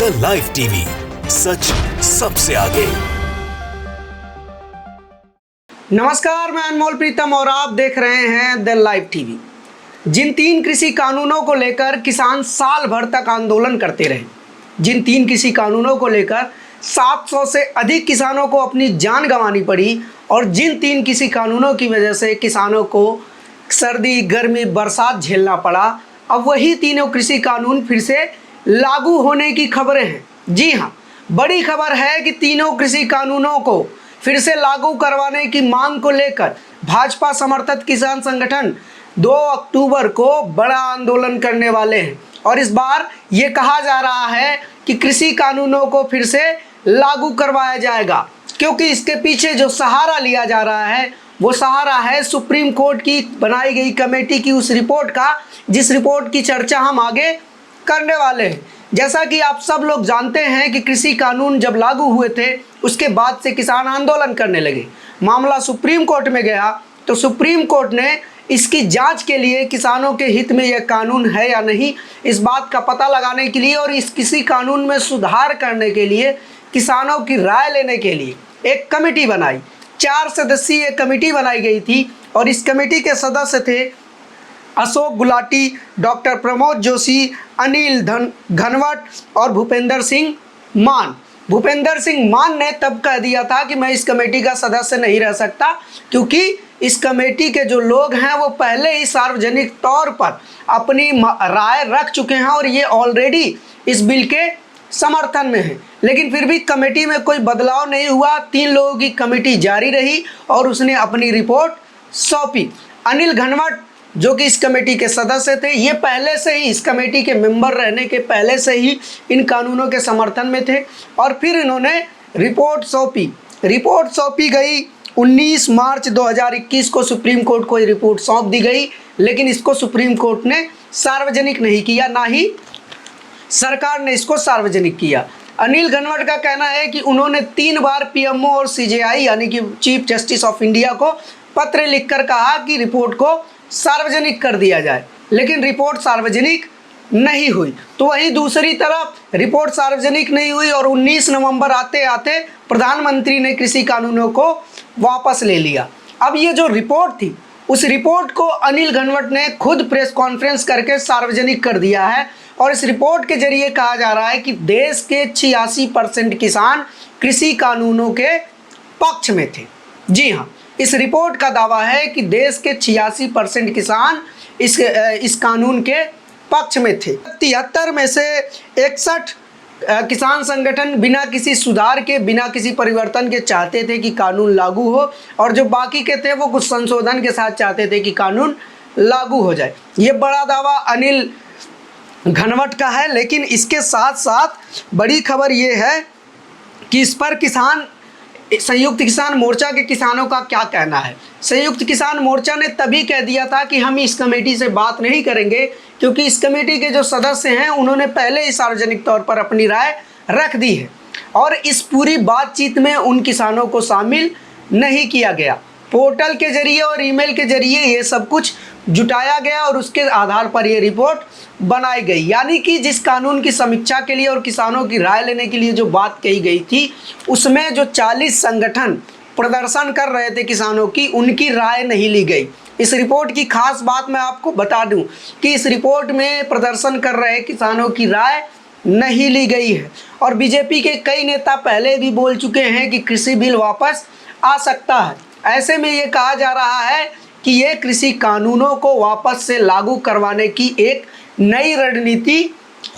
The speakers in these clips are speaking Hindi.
द लाइव टीवी, सच सबसे आगे। नमस्कार, मैं अनमोल प्रीतम और आप देख रहे हैं द लाइव टीवी। जिन 3 कृषि कानूनों को लेकर किसान साल भर तक आंदोलन करते रहे, जिन 3 कृषि कानूनों को लेकर 700 से अधिक किसानों को अपनी जान गंवानी पड़ी और जिन 3 कृषि कानूनों की वजह से किसानों को सर्दी, गर्मी, बरसात झेलना पड़ा, अब वही तीनों कृषि कानून फिर से लागू होने की खबरें हैं। जी हाँ, बड़ी खबर है कि तीनों कृषि कानूनों को फिर से लागू करवाने की मांग को लेकर भाजपा समर्थित किसान संगठन 2 अक्टूबर को बड़ा आंदोलन करने वाले हैं और इस बार ये कहा जा रहा है कि कृषि कानूनों को फिर से लागू करवाया जाएगा, क्योंकि इसके पीछे जो सहारा लिया जा रहा है वो सहारा है सुप्रीम कोर्ट की बनाई गई कमेटी की उस रिपोर्ट का, जिस रिपोर्ट की चर्चा हम आगे करने वाले हैं। जैसा कि आप सब लोग जानते हैं कि कृषि कानून जब लागू हुए थे उसके बाद से किसान आंदोलन करने लगे। मामला सुप्रीम कोर्ट में गया तो सुप्रीम कोर्ट ने इसकी जांच के लिए किसानों के हित में यह कानून है या नहीं, इस बात का पता लगाने के लिए और इस किसी कानून में सुधार करने के लिए किसानों की राय लेने के लिए एक कमेटी बनाई। 4 सदस्यीय कमेटी बनाई गई थी और इस कमेटी के सदस्य थे अशोक गुलाटी, डॉक्टर प्रमोद जोशी, अनिल घनवट और भूपेंद्र सिंह मान। भूपेंद्र सिंह मान ने तब कह दिया था कि मैं इस कमेटी का सदस्य नहीं रह सकता, क्योंकि इस कमेटी के जो लोग हैं वो पहले ही सार्वजनिक तौर पर अपनी राय रख चुके हैं और ये ऑलरेडी इस बिल के समर्थन में है। लेकिन फिर भी कमेटी में कोई बदलाव नहीं हुआ, 3 लोगों की कमेटी जारी रही और उसने अपनी रिपोर्ट सौंपी। अनिल घनवट जो कि इस कमेटी के सदस्य थे, ये पहले से ही इस कमेटी के मेंबर रहने के पहले से ही इन कानूनों के समर्थन में थे और फिर इन्होंने रिपोर्ट सौंपी। रिपोर्ट सौंपी गई 19 मार्च 2021 को सुप्रीम कोर्ट को ये रिपोर्ट सौंप दी गई, लेकिन इसको सुप्रीम कोर्ट ने सार्वजनिक नहीं किया, ना ही सरकार ने इसको सार्वजनिक किया। अनिल घनवट का कहना है कि उन्होंने 3 बार पीएमओ और सीजेआई यानी कि चीफ जस्टिस ऑफ इंडिया को पत्र लिखकर कहा कि रिपोर्ट को सार्वजनिक कर दिया जाए, लेकिन रिपोर्ट सार्वजनिक नहीं हुई। तो वहीं दूसरी तरफ रिपोर्ट सार्वजनिक नहीं हुई और 19 नवंबर आते आते प्रधानमंत्री ने कृषि कानूनों को वापस ले लिया। अब ये जो रिपोर्ट थी उस रिपोर्ट को अनिल घनवट ने खुद प्रेस कॉन्फ्रेंस करके सार्वजनिक कर दिया है और इस रिपोर्ट के जरिए कहा जा रहा है कि देश के 86% किसान कृषि कानूनों के पक्ष में थे। जी हाँ, इस रिपोर्ट का दावा है कि देश के 86% किसान इस कानून के पक्ष में थे। 73 में से 61 किसान संगठन बिना किसी सुधार के, बिना किसी परिवर्तन के चाहते थे कि कानून लागू हो और जो बाकी के थे वो कुछ संशोधन के साथ चाहते थे कि कानून लागू हो जाए। ये बड़ा दावा अनिल घनवट का है, लेकिन इसके साथ साथ बड़ी खबर ये है कि इस पर संयुक्त किसान मोर्चा के किसानों का क्या कहना है। संयुक्त किसान मोर्चा ने तभी कह दिया था कि हम इस कमेटी से बात नहीं करेंगे, क्योंकि इस कमेटी के जो सदस्य हैं उन्होंने पहले ही सार्वजनिक तौर पर अपनी राय रख दी है और इस पूरी बातचीत में उन किसानों को शामिल नहीं किया गया। पोर्टल के जरिए और ईमेल के जरिए ये सब कुछ जुटाया गया और उसके आधार पर ये रिपोर्ट बनाई गई। यानी कि जिस कानून की समीक्षा के लिए और किसानों की राय लेने के लिए जो बात कही गई थी, उसमें जो 40 संगठन प्रदर्शन कर रहे थे किसानों की, उनकी राय नहीं ली गई। इस रिपोर्ट की खास बात मैं आपको बता दूं कि इस रिपोर्ट में प्रदर्शन कर रहे किसानों की राय नहीं ली गई है और बीजेपी के कई नेता पहले भी बोल चुके हैं कि कृषि बिल वापस आ सकता है। ऐसे में ये कहा जा रहा है कि ये कृषि कानूनों को वापस से लागू करवाने की एक नई रणनीति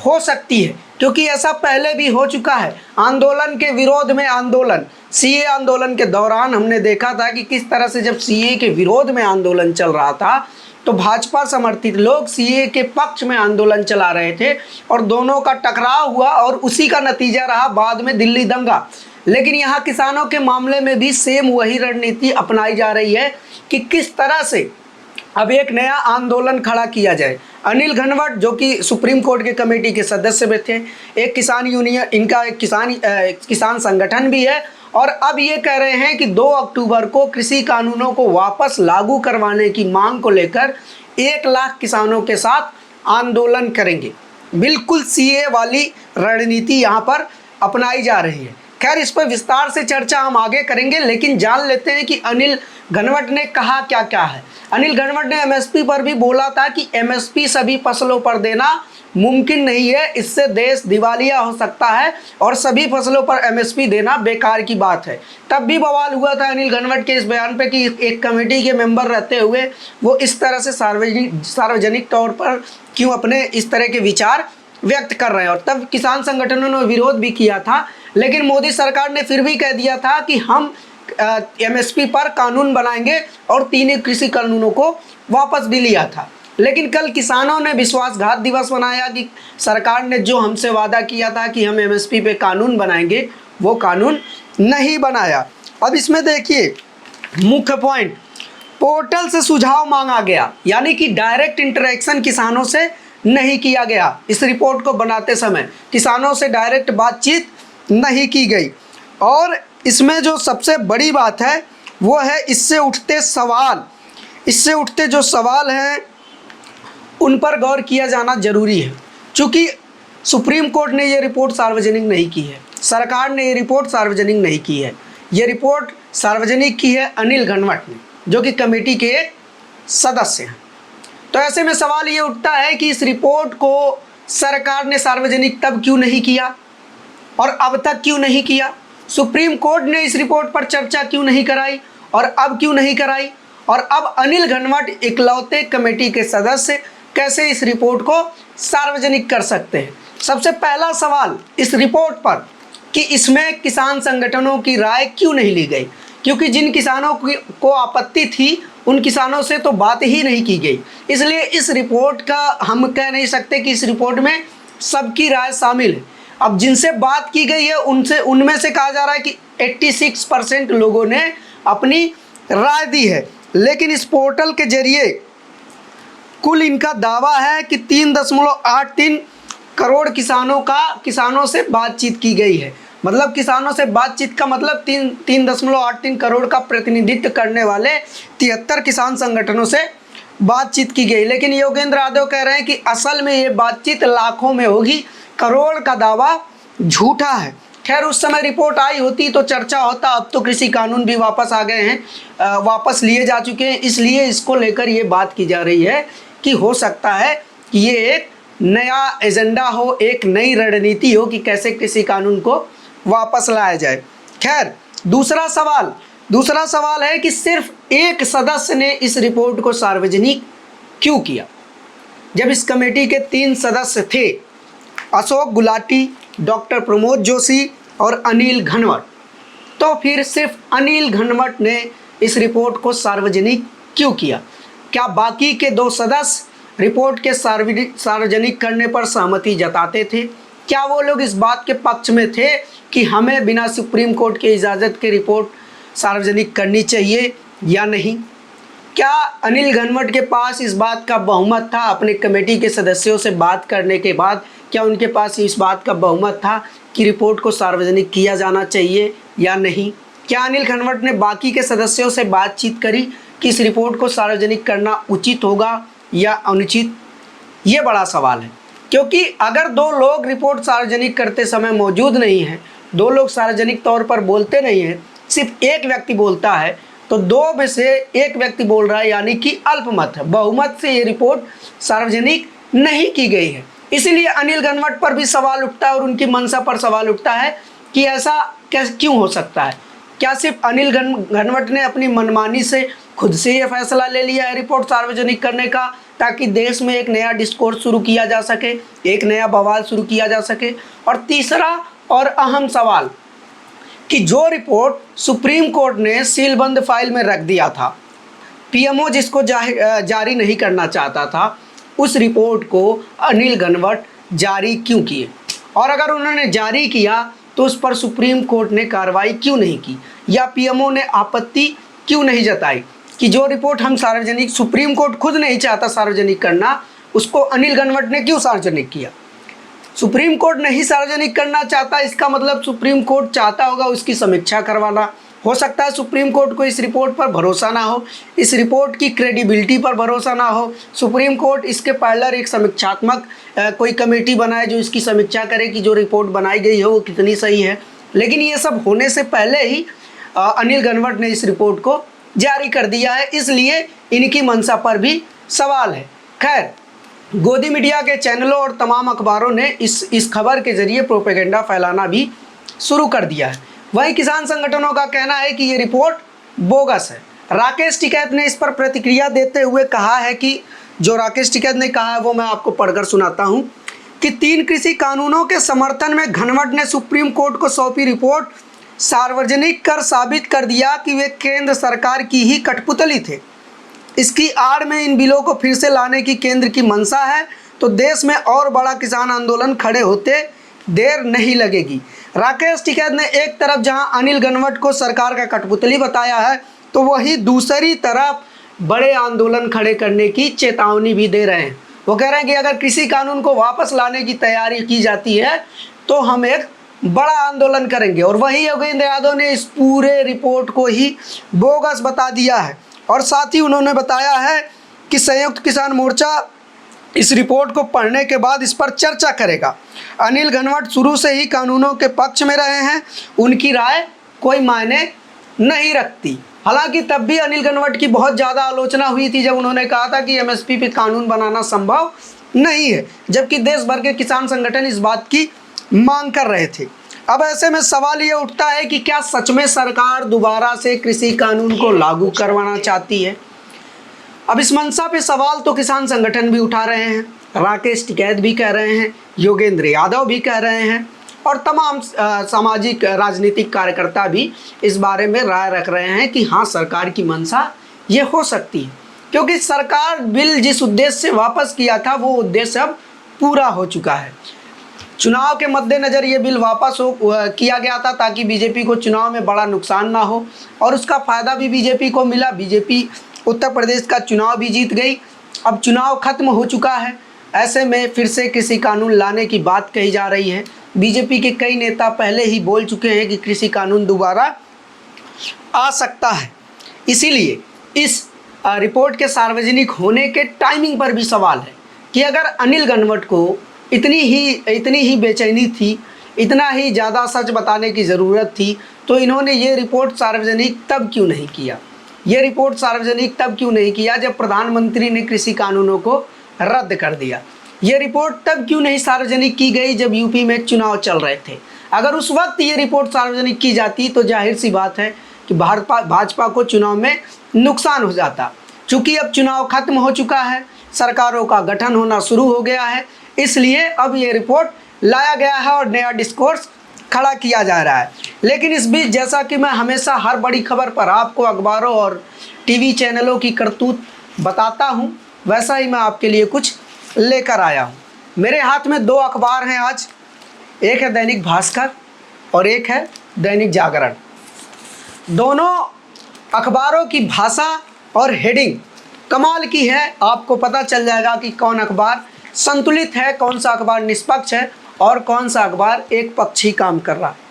हो सकती है, क्योंकि ऐसा पहले भी हो चुका है। आंदोलन के विरोध में आंदोलन, सीए आंदोलन के दौरान हमने देखा था कि किस तरह से जब सीए के विरोध में आंदोलन चल रहा था तो भाजपा समर्थित लोग सीए के पक्ष में आंदोलन चला रहे थे और दोनों का टकराव हुआ और उसी का नतीजा रहा बाद में दिल्ली दंगा। लेकिन यहाँ किसानों के मामले में भी सेम वही रणनीति अपनाई जा रही है कि किस तरह से अब एक नया आंदोलन खड़ा किया जाए। अनिल घनवट जो कि सुप्रीम कोर्ट के कमेटी के सदस्य में थे, एक किसान यूनियन, इनका एक किसान संगठन भी है और अब ये कह रहे हैं कि 2 अक्टूबर को कृषि कानूनों को वापस लागू करवाने की मांग को लेकर 1 लाख किसानों के साथ आंदोलन करेंगे। बिल्कुल सीए वाली रणनीति यहाँ पर अपनाई जा रही है। खैर, इस पर विस्तार से चर्चा हम आगे करेंगे, लेकिन जान लेते हैं कि अनिल घनवट ने कहा क्या क्या है। अनिल घनवट ने एमएसपी पर भी बोला था कि एमएसपी सभी फसलों पर देना मुमकिन नहीं है, इससे देश दिवालिया हो सकता है और सभी फसलों पर एमएसपी देना बेकार की बात है। तब भी बवाल हुआ था अनिल घनवट के इस बयान पे कि एक कमेटी के मेंबर रहते हुए वो इस तरह से सार्वजनिक तौर पर क्यों अपने इस तरह के विचार व्यक्त कर रहे हैं। और तब किसान संगठनों ने विरोध भी किया था, लेकिन मोदी सरकार ने फिर भी कह दिया था कि हम एमएसपी पर कानून बनाएंगे और 3 कृषि कानूनों को वापस भी लिया था। लेकिन कल किसानों ने विश्वासघात दिवस मनाया कि सरकार ने जो हमसे वादा किया था कि हम एमएसपी पे कानून बनाएंगे, वो कानून नहीं बनाया। अब इसमें देखिए मुख्य पॉइंट, पोर्टल से सुझाव मांगा गया, यानी कि डायरेक्ट इंटरेक्शन किसानों से नहीं किया गया। इस रिपोर्ट को बनाते समय किसानों से डायरेक्ट बातचीत नहीं की गई। और इसमें जो सबसे बड़ी बात है वो है इससे उठते जो सवाल हैं उन पर गौर किया जाना जरूरी है। चूँकि सुप्रीम कोर्ट ने ये रिपोर्ट सार्वजनिक नहीं की है, सरकार ने ये रिपोर्ट सार्वजनिक नहीं की है, ये रिपोर्ट सार्वजनिक की है अनिल घनवट ने, जो कि कमेटी के एक सदस्य हैं। तो ऐसे में सवाल ये उठता है कि इस रिपोर्ट को सरकार ने सार्वजनिक तब क्यों नहीं किया और अब तक क्यों नहीं किया? सुप्रीम कोर्ट ने इस रिपोर्ट पर चर्चा क्यों नहीं कराई और अब क्यों नहीं कराई? और अब अनिल घनवट इकलौते कमेटी के सदस्य कैसे इस रिपोर्ट को सार्वजनिक कर सकते हैं? सबसे पहला सवाल इस रिपोर्ट पर कि इसमें किसान संगठनों की राय क्यों नहीं ली गई, क्योंकि जिन किसानों को आपत्ति थी उन किसानों से तो बात ही नहीं की गई। इसलिए इस रिपोर्ट का हम कह नहीं सकते कि इस रिपोर्ट में सबकी राय शामिल है। अब जिनसे बात की गई है उनमें से कहा जा रहा है कि 86% लोगों ने अपनी राय दी है, लेकिन इस पोर्टल के जरिए कुल इनका दावा है कि 3.83 करोड़ किसानों से बातचीत की गई है। मतलब किसानों से बातचीत का मतलब 3.83 करोड़ का प्रतिनिधित्व करने वाले 73 किसान संगठनों से बातचीत की गई। लेकिन योगेंद्र यादव कह रहे हैं कि असल में ये बातचीत लाखों में होगी, करोड़ का दावा झूठा है। खैर, उस समय रिपोर्ट आई होती तो चर्चा होता। अब तो कृषि कानून भी वापस आ गए हैं, वापस लिए जा चुके हैं, इसलिए इसको लेकर ये बात की जा रही है कि हो सकता है कि ये एक नया एजेंडा हो, एक नई रणनीति हो कि कैसे कृषि कानून को वापस लाया जाए। खैर, दूसरा सवाल है कि सिर्फ एक सदस्य ने इस रिपोर्ट को सार्वजनिक क्यों किया? जब इस कमेटी के 3 सदस्य थे, अशोक गुलाटी, डॉक्टर प्रमोद जोशी और अनिल घनवट, तो फिर सिर्फ अनिल घनवट ने इस रिपोर्ट को सार्वजनिक क्यों किया? क्या बाकी के 2 सदस्य रिपोर्ट के सार्वजनिक करने पर सहमति जताते थे? क्या वो लोग इस बात के पक्ष में थे कि हमें बिना सुप्रीम कोर्ट की इजाज़त के रिपोर्ट सार्वजनिक करनी चाहिए या नहीं? क्या अनिल घनवट के पास इस बात का बहुमत था? अपने कमेटी के सदस्यों से बात करने के बाद क्या उनके पास इस बात का बहुमत था कि रिपोर्ट को सार्वजनिक किया जाना चाहिए या नहीं? क्या अनिल घनवट ने बाकी के सदस्यों से बातचीत करी कि इस रिपोर्ट को सार्वजनिक करना उचित होगा या अनुचित? ये बड़ा सवाल है, क्योंकि अगर 2 लोग रिपोर्ट सार्वजनिक करते समय मौजूद नहीं हैं, 2 लोग सार्वजनिक तौर पर बोलते नहीं हैं, सिर्फ एक व्यक्ति बोलता है, तो 2 में से एक व्यक्ति बोल रहा है, यानी कि अल्पमत है, बहुमत से ये रिपोर्ट सार्वजनिक नहीं की गई है। इसीलिए अनिल घनवट पर भी सवाल उठता है और उनकी मंशा पर सवाल उठता है कि ऐसा क्यों हो सकता है? क्या सिर्फ अनिल घनवट ने अपनी मनमानी से खुद से ये फैसला ले लिया है रिपोर्ट सार्वजनिक करने का, ताकि देश में एक नया डिस्कोर्स शुरू किया जा सके, एक नया बवाल शुरू किया जा सके? और तीसरा और अहम सवाल कि जो रिपोर्ट सुप्रीम कोर्ट ने सीलबंद फाइल में रख दिया था, पीएमओ जिसको जारी नहीं करना चाहता था, उस रिपोर्ट को अनिल घनवट जारी क्यों किए? और अगर उन्होंने जारी किया तो उस पर सुप्रीम कोर्ट ने कार्रवाई क्यों नहीं की, या पीएमओ ने आपत्ति क्यों नहीं जताई कि जो रिपोर्ट हम सार्वजनिक, सुप्रीम कोर्ट खुद नहीं चाहता सार्वजनिक करना, उसको अनिल घनवट ने क्यों सार्वजनिक किया? सुप्रीम कोर्ट नहीं सार्वजनिक करना चाहता, इसका मतलब सुप्रीम कोर्ट चाहता होगा उसकी समीक्षा करवाना, हो सकता है सुप्रीम कोर्ट को इस रिपोर्ट पर भरोसा ना हो, इस रिपोर्ट की क्रेडिबिलिटी पर भरोसा ना हो। सुप्रीम कोर्ट इसके पैरेलल एक समीक्षात्मक कोई कमेटी बनाए जो इसकी समीक्षा करे कि जो रिपोर्ट बनाई गई है वो कितनी सही है। लेकिन ये सब होने से पहले ही अनिल घनवट ने इस रिपोर्ट को जारी कर दिया है, इसलिए इनकी मंशा पर भी सवाल है। खैर, गोदी मीडिया के चैनलों और तमाम अखबारों ने इस खबर के जरिए प्रोपेगेंडा फैलाना भी शुरू कर दिया है। वहीं किसान संगठनों का कहना है कि ये रिपोर्ट बोगस है। राकेश टिकैत ने इस पर प्रतिक्रिया देते हुए कहा है कि जो राकेश टिकैत ने कहा है वो मैं आपको पढ़कर सुनाता हूं कि 3 कृषि कानूनों के समर्थन में घनवट ने सुप्रीम कोर्ट को सौंपी रिपोर्ट सार्वजनिक कर साबित कर दिया कि वे केंद्र सरकार की ही कठपुतली थे। इसकी आड़ में इन बिलों को फिर से लाने की केंद्र की मंशा है तो देश में और बड़ा किसान आंदोलन खड़े होते देर नहीं लगेगी। राकेश टिकैत ने एक तरफ जहां अनिल घनवट को सरकार का कठपुतली बताया है तो वहीं दूसरी तरफ बड़े आंदोलन खड़े करने की चेतावनी भी दे रहे हैं। वो कह रहे हैं कि अगर कृषि कानून को वापस लाने की तैयारी की जाती है तो हम एक बड़ा आंदोलन करेंगे। और वहीं योगेंद्र यादव ने इस पूरे रिपोर्ट को ही बोगस बता दिया है और साथ ही उन्होंने बताया है कि संयुक्त किसान मोर्चा इस रिपोर्ट को पढ़ने के बाद इस पर चर्चा करेगा। अनिल घनवट शुरू से ही कानूनों के पक्ष में रहे हैं, उनकी राय कोई मायने नहीं रखती। हालांकि तब भी अनिल घनवट की बहुत ज़्यादा आलोचना हुई थी जब उन्होंने कहा था कि एमएसपी पे कानून बनाना संभव नहीं है, जबकि देश भर के किसान संगठन इस बात की मांग कर रहे थे। अब ऐसे में सवाल ये उठता है कि क्या सच में सरकार दोबारा से कृषि कानून को लागू करवाना चाहती है। अब इस मंशा पे सवाल तो किसान संगठन भी उठा रहे हैं, राकेश टिकैत भी कह रहे हैं, योगेंद्र यादव भी कह रहे हैं और तमाम सामाजिक राजनीतिक कार्यकर्ता भी इस बारे में राय रख रहे हैं कि हाँ, सरकार की मंशा ये हो सकती है, क्योंकि सरकार बिल जिस उद्देश्य से वापस किया था वो उद्देश्य अब पूरा हो चुका है। चुनाव के मद्देनज़र ये बिल वापस किया गया था ताकि बीजेपी को चुनाव में बड़ा नुकसान ना हो और उसका फ़ायदा भी बीजेपी को मिला। बीजेपी उत्तर प्रदेश का चुनाव भी जीत गई। अब चुनाव खत्म हो चुका है, ऐसे में फिर से कृषि कानून लाने की बात कही जा रही है। बीजेपी के कई नेता पहले ही बोल चुके हैं कि कृषि कानून दोबारा आ सकता है। इसीलिए इस रिपोर्ट के सार्वजनिक होने के टाइमिंग पर भी सवाल है कि अगर अनिल घनवट को इतनी ही बेचैनी थी, इतना ही ज़्यादा सच बताने की ज़रूरत थी, तो इन्होंने ये रिपोर्ट सार्वजनिक तब क्यों नहीं किया। ये रिपोर्ट सार्वजनिक तब क्यों नहीं किया जब प्रधानमंत्री ने कृषि कानूनों को रद्द कर दिया। ये रिपोर्ट तब क्यों नहीं सार्वजनिक की गई जब यूपी में चुनाव चल रहे थे। अगर उस वक्त ये रिपोर्ट सार्वजनिक की जाती तो जाहिर सी बात है कि भाजपा को चुनाव में नुकसान हो जाता। चूँकि अब चुनाव खत्म हो चुका है, सरकारों का गठन होना शुरू हो गया है, इसलिए अब ये रिपोर्ट लाया गया है और नया डिस्कोर्स खड़ा किया जा रहा है। लेकिन इस बीच जैसा कि मैं हमेशा हर बड़ी खबर पर आपको अखबारों और टीवी चैनलों की करतूत बताता हूं, वैसा ही मैं आपके लिए कुछ लेकर आया हूं। मेरे हाथ में 2 अखबार हैं आज, एक है दैनिक भास्कर और एक है दैनिक जागरण। दोनों अखबारों की भाषा और हेडिंग कमाल की है। आपको पता चल जाएगा कि कौन अखबार संतुलित है, कौन सा अखबार निष्पक्ष है और कौन सा अखबार एक पक्षी काम कर रहा है।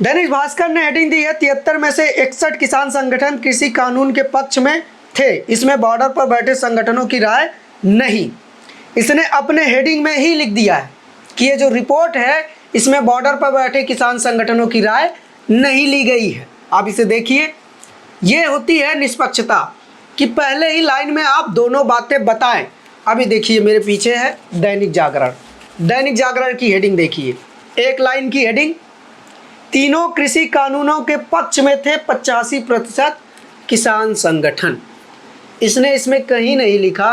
दैनिक भास्कर ने हेडिंग दी है 73 में से 61 किसान संगठन कृषि कानून के पक्ष में थे, इसमें बॉर्डर पर बैठे संगठनों की राय नहीं। इसने अपने हेडिंग में ही लिख दिया है कि ये जो रिपोर्ट है इसमें बॉर्डर पर बैठे किसान संगठनों की राय नहीं ली गई है। आप इसे देखिए, ये होती है निष्पक्षता कि पहले ही लाइन में आप दोनों बातें बताएं। अभी देखिए मेरे पीछे है दैनिक जागरण। दैनिक जागरण की हेडिंग देखिए, एक लाइन की हेडिंग, तीनों कृषि कानूनों के पक्ष में थे 85% किसान संगठन। इसने इसमें कहीं नहीं लिखा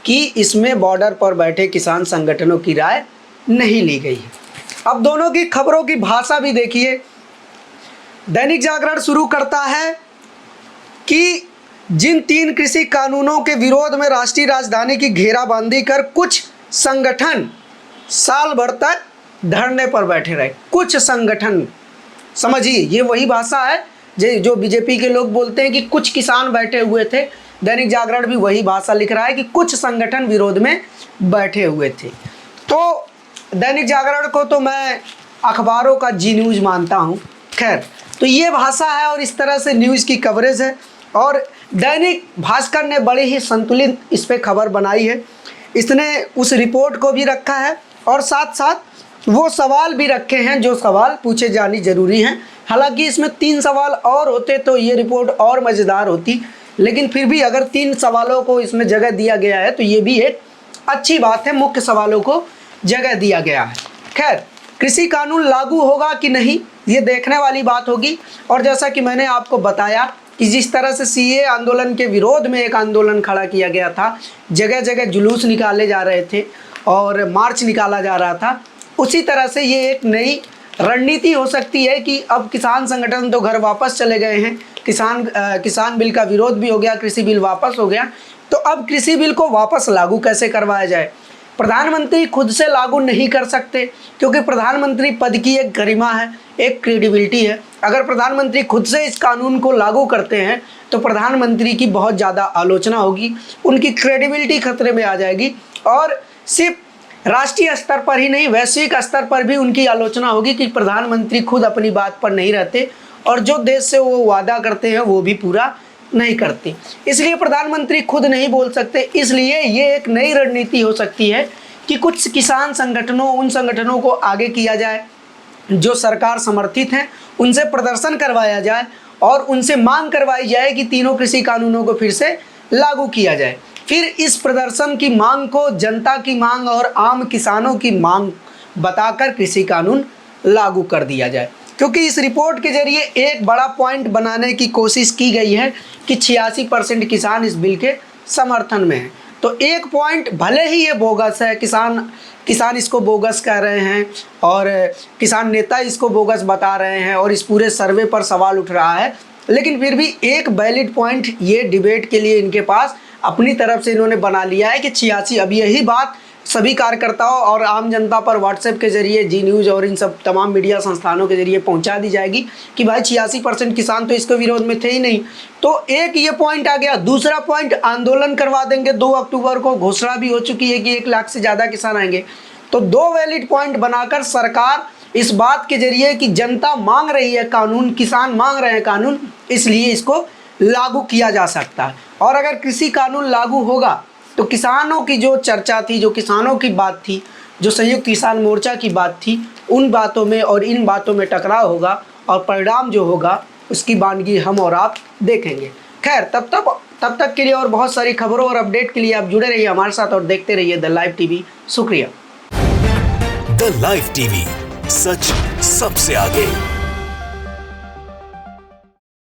कि इसमें बॉर्डर पर बैठे किसान संगठनों की राय नहीं ली गई है। अब दोनों की खबरों की भाषा भी देखिए। दैनिक जागरण शुरू करता है कि जिन 3 कृषि कानूनों के विरोध में राष्ट्रीय राजधानी की घेराबंदी कर कुछ संगठन साल भर तक धरने पर बैठे रहे। कुछ संगठन, समझिए ये वही भाषा है जो बीजेपी के लोग बोलते हैं कि कुछ किसान बैठे हुए थे। दैनिक जागरण भी वही भाषा लिख रहा है कि कुछ संगठन विरोध में बैठे हुए थे। तो दैनिक जागरण को तो मैं अखबारों का जी न्यूज़ मानता हूँ। खैर, तो ये भाषा है और इस तरह से न्यूज़ की कवरेज है। और दैनिक भास्कर ने बड़ी ही संतुलित इस पर खबर बनाई है। इसने उस रिपोर्ट को भी रखा है और साथ साथ वो सवाल भी रखे हैं जो सवाल पूछे जानी जरूरी हैं। हालांकि इसमें 3 सवाल और होते तो ये रिपोर्ट और मज़ेदार होती, लेकिन फिर भी अगर 3 सवालों को इसमें जगह दिया गया है तो ये भी एक अच्छी बात है, मुख्य सवालों को जगह दिया गया है। खैर, कृषि कानून लागू होगा कि नहीं ये देखने वाली बात होगी। और जैसा कि मैंने आपको बताया कि जिस तरह से सीए आंदोलन के विरोध में एक आंदोलन खड़ा किया गया था, जगह जगह जुलूस निकाले जा रहे थे और मार्च निकाला जा रहा था, उसी तरह से ये एक नई रणनीति हो सकती है कि अब किसान संगठन तो घर वापस चले गए हैं, किसान बिल का विरोध भी हो गया, कृषि बिल वापस हो गया, तो अब कृषि बिल को वापस लागू कैसे करवाया जाए। प्रधानमंत्री खुद से लागू नहीं कर सकते क्योंकि प्रधानमंत्री पद की एक गरिमा है, एक क्रेडिबिलिटी है। अगर प्रधानमंत्री खुद से इस कानून को लागू करते हैं तो प्रधानमंत्री की बहुत ज़्यादा आलोचना होगी, उनकी क्रेडिबिलिटी खतरे में आ जाएगी और सिर्फ राष्ट्रीय स्तर पर ही नहीं वैश्विक स्तर पर भी उनकी आलोचना होगी कि प्रधानमंत्री खुद अपनी बात पर नहीं रहते और जो देश से वो वादा करते हैं वो भी पूरा नहीं करते। इसलिए प्रधानमंत्री खुद नहीं बोल सकते। इसलिए ये एक नई रणनीति हो सकती है कि कुछ किसान संगठनों, उन संगठनों को आगे किया जाए जो सरकार समर्थित हैं, उनसे प्रदर्शन करवाया जाए और उनसे मांग करवाई जाए कि तीनों कृषि कानूनों को फिर से लागू किया जाए। फिर इस प्रदर्शन की मांग को जनता की मांग और आम किसानों की मांग बताकर कृषि कानून लागू कर दिया जाए। क्योंकि इस रिपोर्ट के जरिए एक बड़ा पॉइंट बनाने की कोशिश की गई है कि 86% किसान इस बिल के समर्थन में हैं। तो एक पॉइंट भले ही ये बोगस है, किसान इसको बोगस कह रहे हैं और किसान नेता इसको बोगस बता रहे हैं और इस पूरे सर्वे पर सवाल उठ रहा है, लेकिन फिर भी एक वैलिड पॉइंट ये डिबेट के लिए इनके पास अपनी तरफ से इन्होंने बना लिया है कि 86। अब यही बात सभी कार्यकर्ताओं और आम जनता पर व्हाट्सएप के जरिए, जी न्यूज़ और इन सब तमाम मीडिया संस्थानों के जरिए पहुंचा दी जाएगी कि भाई 86% किसान तो इसके विरोध में थे ही नहीं। तो एक ये पॉइंट आ गया। दूसरा पॉइंट, आंदोलन करवा देंगे 2 अक्टूबर को, घोषणा भी हो चुकी है कि 1 लाख से ज़्यादा किसान आएंगे। तो 2 वैलिड पॉइंट बनाकर सरकार इस बात के जरिए कि जनता मांग रही है कानून, किसान मांग रहे हैं कानून, इसलिए इसको लागू किया जा सकता है। और अगर कृषि कानून लागू होगा तो किसानों की जो चर्चा थी, जो किसानों की बात थी, जो संयुक्त किसान मोर्चा की बात थी, उन बातों में और इन बातों में टकराव होगा और परिणाम जो होगा उसकी वानगी हम और आप देखेंगे। खैर, तब तक के लिए और बहुत सारी खबरों और अपडेट के लिए आप जुड़े रहिए हमारे साथ और देखते रहिए द लाइव टीवी। शुक्रिया। द लाइव टीवी, सच सबसे आगे।